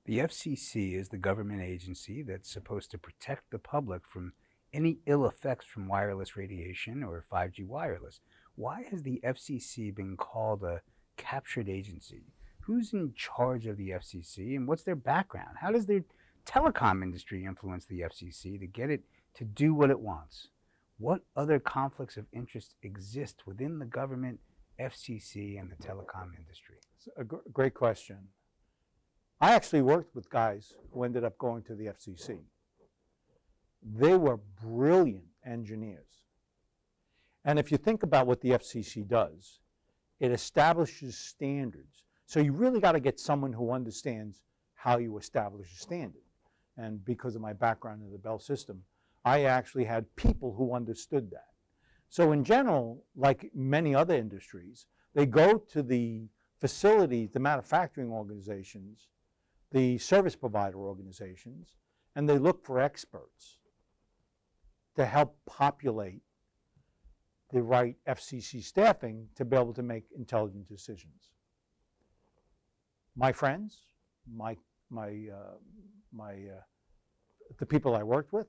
The FCC is the government agency that's supposed to protect the public from any ill effects from wireless radiation or 5G wireless. Why has the FCC been called a captured agency? Who's in charge of the FCC and what's their background? How does the telecom industry influence the FCC to get it to do what it wants? What other conflicts of interest exist within the government, FCC, and the telecom industry? It's a great question. I actually worked with guys who ended up going to the FCC. They were brilliant engineers. And if you think about what the FCC does, it establishes standards. So you really got to get someone who understands how you establish a standard. And because of my background in the Bell system, I actually had people who understood that. So in general, like many other industries, they go to the facilities, the manufacturing organizations, the service provider organizations, and they look for experts to help populate the right FCC staffing to be able to make intelligent decisions. My friends, the people I worked with,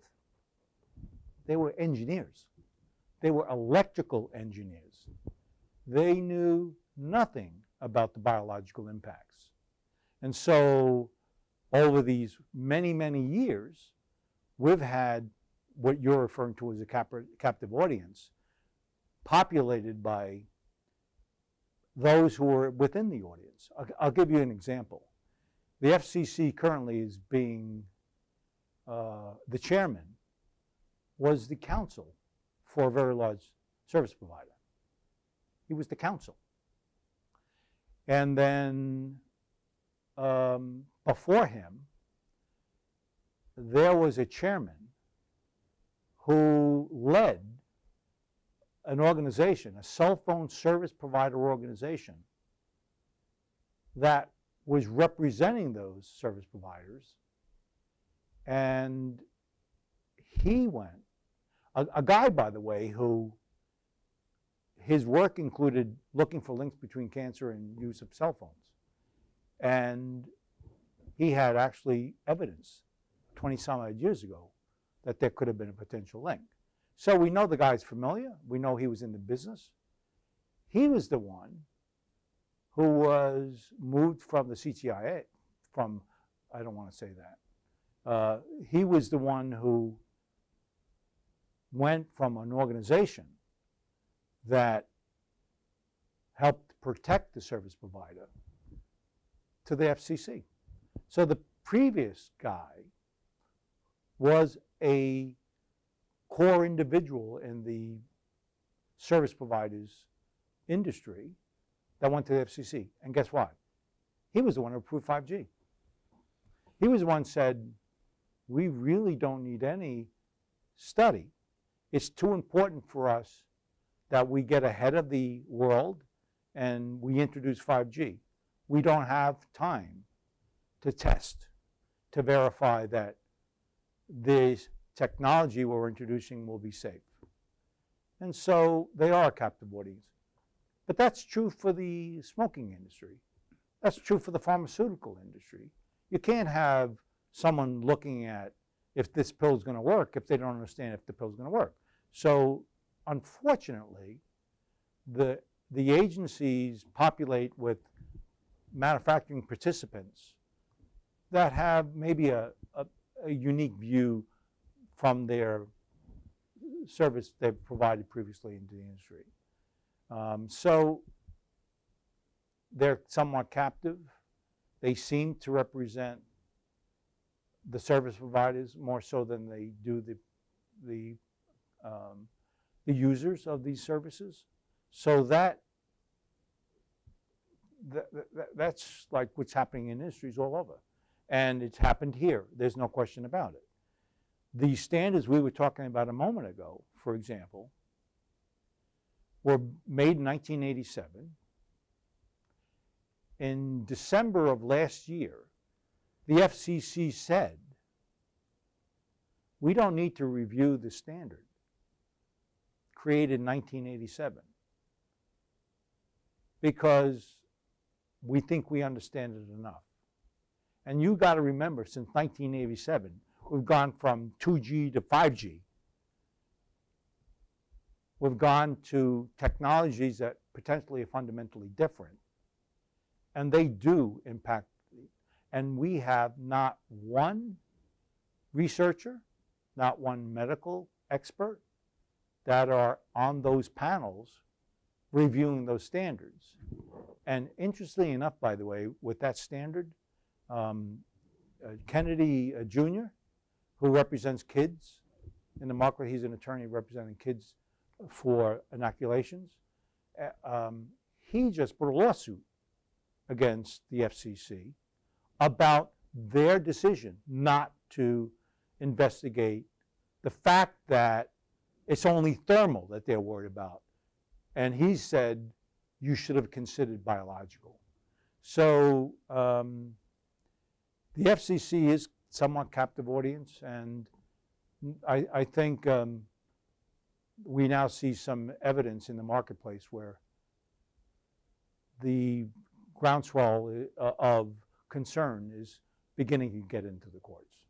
they were engineers. They were electrical engineers. They knew nothing about the biological impacts. And so over these many, many years, we've had what you're referring to as a captive audience populated by those who are within the audience. I'll give you an example. The FCC currently is being, the chairman was the counsel for a very large service provider. He was the counsel. And then before him, there was a chairman who led an organization, a cell phone service provider organization, that was representing those service providers. And he went, a guy, by the way, who his work included looking for links between cancer and use of cell phones. And he had actually evidence 20-some odd years ago that there could have been a potential link. So we know the guy's familiar. We know he was in the business. He was the one who was moved from the CTIA, from, I don't want to say that. He was the one who went from an organization that helped protect the service provider to the FCC. So the previous guy was a core individual in the service providers industry that went to the FCC. And guess what? He was the one who approved 5G. He was the one who said, we really don't need any study. It's too important for us that we get ahead of the world and we introduce 5G. We don't have time to test, to verify that this technology we're introducing will be safe. And so they are a captive audience. But that's true for the smoking industry. That's true for the pharmaceutical industry. You can't have someone looking at if this pill is going to work if they don't understand if the pill is going to work. So unfortunately, the agencies populate with manufacturing participants that have maybe a unique view from their service they've provided previously into the industry. So they're somewhat captive. They seem to represent the service providers more so than they do the users of these services. So that's like what's happening in industries all over. And it's happened here. There's no question about it. The standards we were talking about a moment ago, for example, were made in 1987. In December of last year, the FCC said, we don't need to review the standard created in 1987 because we think we understand it enough. And you got to remember, since 1987, we've gone from 2G to 5G. We've gone to technologies that potentially are fundamentally different, and they do impact. And we have not one researcher, not one medical expert that are on those panels reviewing those standards. And interestingly enough, by the way, with that standard, Kennedy Jr., who represents kids in the market, he's an attorney representing kids for inoculations, he just brought a lawsuit against the FCC about their decision not to investigate the fact that it's only thermal that they're worried about. And he said, you should have considered biological. So the FCC is somewhat captive audience, and I think we now see some evidence in the marketplace where the groundswell of concern is beginning to get into the courts.